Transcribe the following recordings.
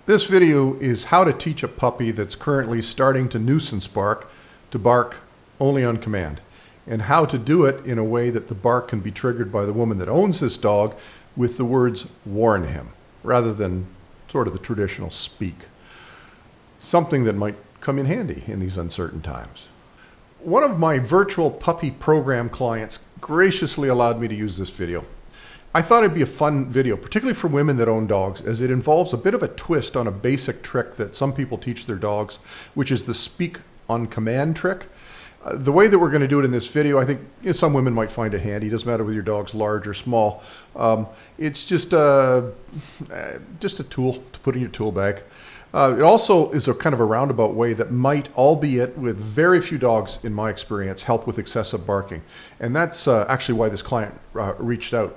This video is how to teach a puppy that's currently starting to nuisance bark to bark only on command, and how to do it in a way that the bark can be triggered by the woman that owns this dog with the words "warn him," rather than sort of the traditional speak. Something that might come in handy in these uncertain times. One of my virtual puppy program clients graciously allowed me to use this video. I thought it'd be a fun video, particularly for women that own dogs, as it involves a bit of a twist on a basic trick that some people teach their dogs, which is the speak on command trick. The way that we're going to do it in this video, I think some women might find it handy. It doesn't matter whether your dog's large or small. It's just a tool to put in your tool bag. It also is a kind of a roundabout way that might, albeit with very few dogs in my experience, help with excessive barking. And that's actually why this client reached out.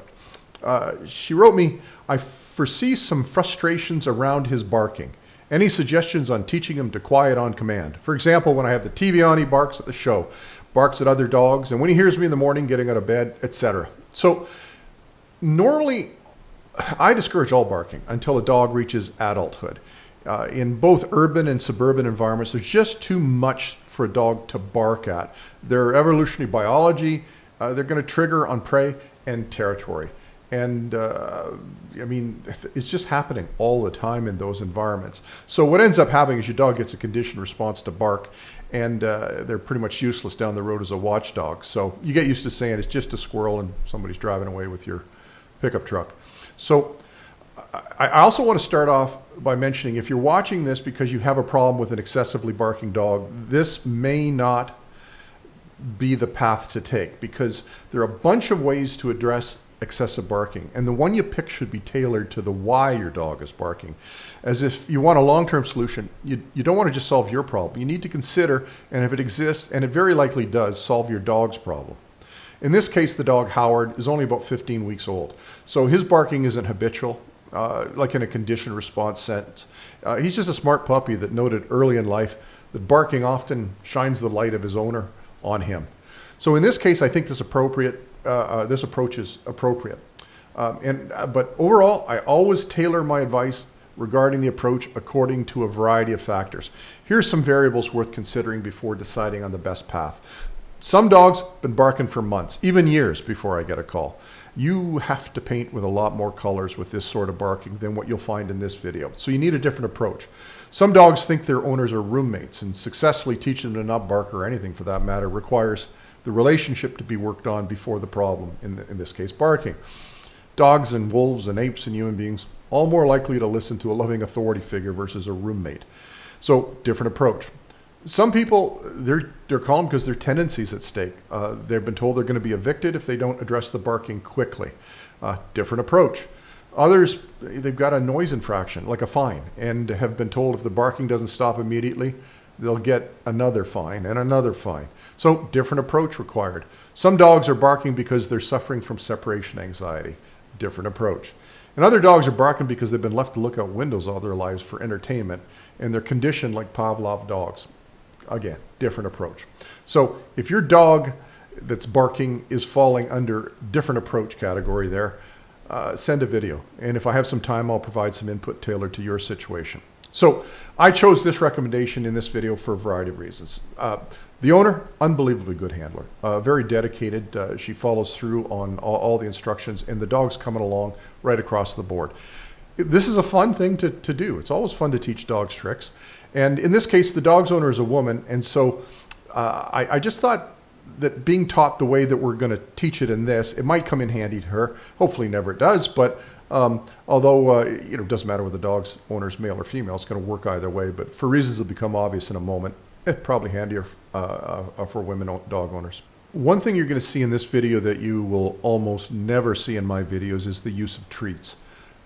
She wrote me, "I foresee some frustrations around his barking. Any suggestions on teaching him to quiet on command? For example, when I have the TV on, he barks at the show, barks at other dogs, and when he hears me in the morning getting out of bed, etc." So normally, I discourage all barking until a dog reaches adulthood. In both urban and suburban environments, there's just too much for a dog to bark at. Their evolutionary biology, they're going to trigger on prey and territory. And I mean, it's just happening all the time in those environments. So what ends up happening is your dog gets a conditioned response to bark, and they're pretty much useless down the road as a watchdog. So you get used to saying it's just a squirrel and somebody's driving away with your pickup truck. So I also want to start off by mentioning, if you're watching this because you have a problem with an excessively barking dog, this may not be the path to take, because there are a bunch of ways to address excessive barking, and the one you pick should be tailored to the why your dog is barking. As if you want a long-term solution, you don't want to just solve your problem. You need to consider, and if it exists, and it very likely does, solve your dog's problem. In this case, the dog Howard is only about 15 weeks old, so his barking isn't habitual, like in a conditioned response sense. He's just a smart puppy that noted early in life that barking often shines the light of his owner on him. So in this case, I think this approach is appropriate. But overall, I always tailor my advice regarding the approach according to a variety of factors. Here's some variables worth considering before deciding on the best path. Some dogs have been barking for months, even years, before I get a call. You have to paint with a lot more colors with this sort of barking than what you'll find in this video. So you need a different approach. Some dogs think their owners are roommates, and successfully teaching them to not bark, or anything for that matter, requires the relationship to be worked on before the problem, in this case barking. Dogs and wolves and apes and human beings, all more likely to listen to a loving authority figure versus a roommate. So different approach. Some people, they're calm because their tendencies at stake. They've been told they're going to be evicted if they don't address the barking quickly. Different approach. Others, they've got a noise infraction, like a fine, and have been told if the barking doesn't stop immediately, they'll get another fine and another fine. So different approach required. Some dogs are barking because they're suffering from separation anxiety. Different approach. And other dogs are barking because they've been left to look out windows all their lives for entertainment, and they're conditioned like Pavlov dogs. Again, different approach. So if your dog that's barking is falling under different approach category there, send a video. And if I have some time, I'll provide some input tailored to your situation. So I chose this recommendation in this video for a variety of reasons. The owner, unbelievably good handler, very dedicated. She follows through on all the instructions, and the dog's coming along right across the board. This is a fun thing to do. It's always fun to teach dogs tricks. And in this case, the dog's owner is a woman, and so I just thought that being taught the way that we're going to teach it in this, it might come in handy to her. Hopefully never does, but although it doesn't matter whether the dog's owner is male or female, it's going to work either way. But for reasons that become obvious in a moment, it's probably handier for women dog owners. One thing you're going to see in this video that you will almost never see in my videos is the use of treats.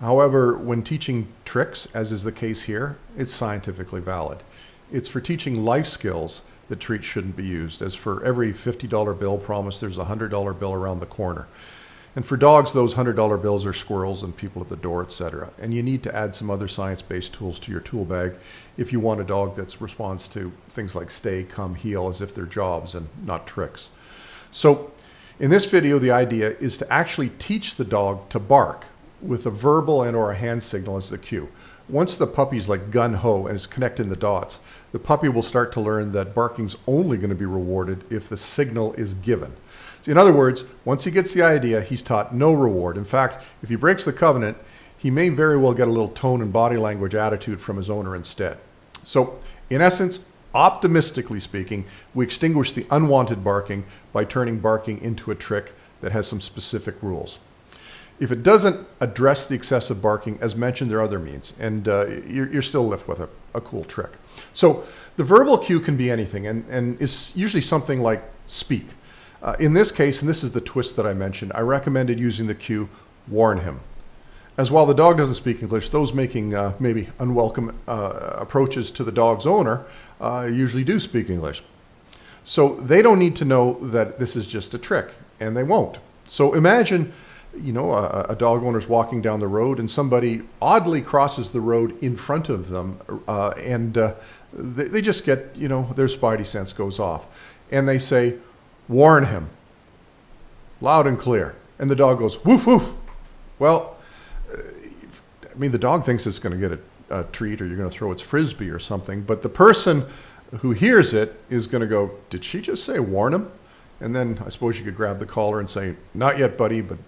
However, when teaching tricks, as is the case here, it's scientifically valid. It's for teaching life skills that treats shouldn't be used. As for every $50 bill promised, there's a $100 bill around the corner. And for dogs, those $100 bills are squirrels and people at the door, etc. And you need to add some other science-based tools to your tool bag if you want a dog that responds to things like stay, come, heel as if they're jobs and not tricks. So in this video, the idea is to actually teach the dog to bark with a verbal and or a hand signal as the cue. once the puppy's like gun-ho and is connecting the dots, the puppy will start to learn that barking's only going to be rewarded if the signal is given. So in other words, once he gets the idea, he's taught no reward. In fact, if he breaks the covenant, he may very well get a little tone and body language attitude from his owner instead. So in essence, optimistically speaking, we extinguish the unwanted barking by turning barking into a trick that has some specific rules. If it doesn't address the excessive barking, as mentioned, there are other means, and you're still left with a cool trick. So the verbal cue can be anything, and is usually something like speak. In this case, and this is the twist that I mentioned, I recommended using the cue, warn him. As while the dog doesn't speak English, those making maybe unwelcome approaches to the dog's owner usually do speak English. So they don't need to know that this is just a trick, and they won't. So imagine, a dog owner's walking down the road and somebody oddly crosses the road in front of them, and they just get, their spidey sense goes off. And they say, warn him, loud and clear. And the dog goes, woof, woof. Well, the dog thinks it's going to get a treat, or you're going to throw its frisbee or something. But the person who hears it is going to go, did she just say warn him? And then I suppose you could grab the collar and say, not yet, buddy, but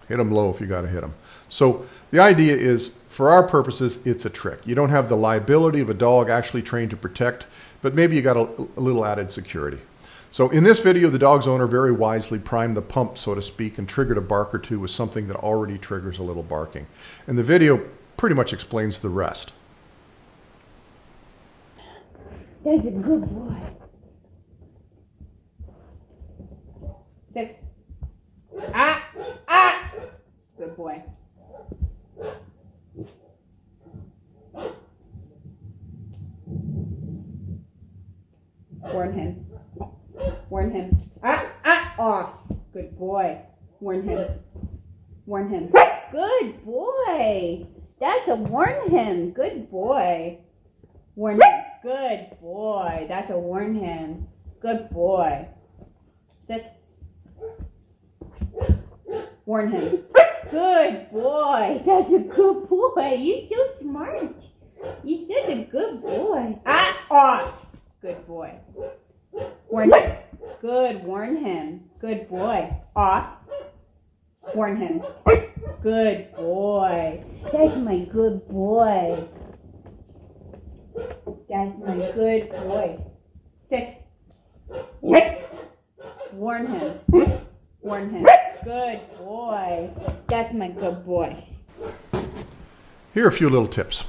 hit him low if you got to hit him. So the idea is, for our purposes, it's a trick. You don't have the liability of a dog actually trained to protect, but maybe you got a little added security. So in this video, the dog's owner very wisely primed the pump, so to speak, and triggered a bark or two with something that already triggers a little barking. And the video pretty much explains the rest. That's a good boy. Sit. Ah! Ah! Good boy. Warn him. Warn him. Ah! Ah! Off. Good boy. Warn him. Warn him. Good boy. That's a warn him. Good boy. Warn him. Good boy. That's a warn him. Good boy. Sit. Warn him. Good boy. That's a good boy. You're so smart. You're such a good boy. Ah! Off. Good boy. Warn him. Good. Warn him. Good boy. Off. Warn him. Good boy. That's my good boy. That's my good boy. Sit. Warn him. Warn him. Good boy. That's my good boy. Here are a few little tips.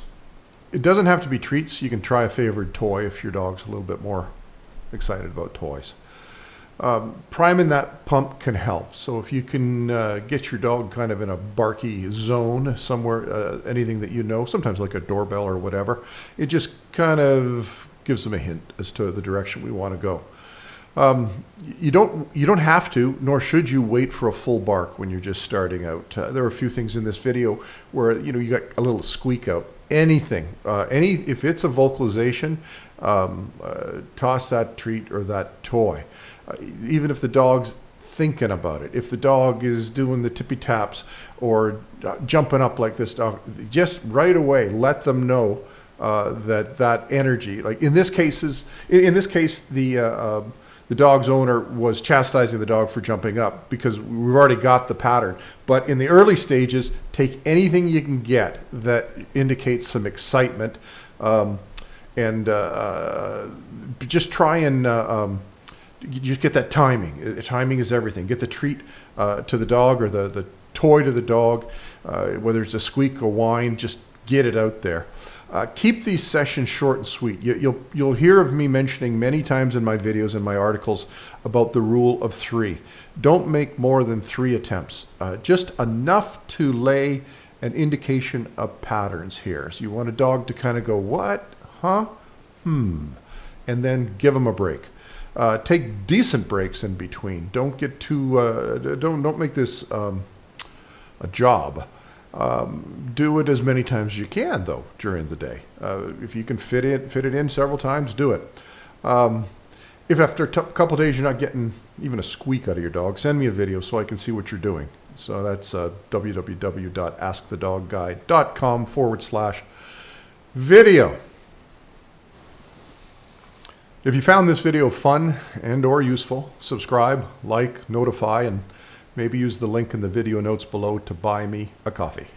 It doesn't have to be treats. You can try a favored toy if your dog's a little bit more excited about toys. Priming that pump can help. So if you can get your dog kind of in a barky zone somewhere, anything that sometimes like a doorbell or whatever, it just kind of gives them a hint as to the direction we want to go. You don't have to, nor should you wait for a full bark when you're just starting out. There are a few things in this video where you got a little squeak out. Anything, if it's a vocalization, toss that treat or that toy. Even if the dog's thinking about it, if the dog is doing the tippy taps or jumping up like this dog, just right away let them know that energy. Like in this case, the dog's owner was chastising the dog for jumping up because we've already got the pattern. But in the early stages, take anything you can get that indicates some excitement, and just try and you just get that timing. Timing is everything. Get the treat to the dog or the toy to the dog, whether it's a squeak or whine, just get it out there. Keep these sessions short and sweet. You'll hear of me mentioning many times in my videos and my articles about the rule of 3. Don't make more than 3 attempts. Just enough to lay an indication of patterns here. So you want a dog to kind of go, what? Huh? And then give them a break. Take decent breaks in between. Don't get too, don't make this a job. Do it as many times as you can, though, during the day. If you can fit it in several times, do it. If after a couple of days you're not getting even a squeak out of your dog, send me a video so I can see what you're doing. So that's www.askthedogguide.com/. Video. If you found this video fun and or useful, subscribe, like, notify, and maybe use the link in the video notes below to buy me a coffee.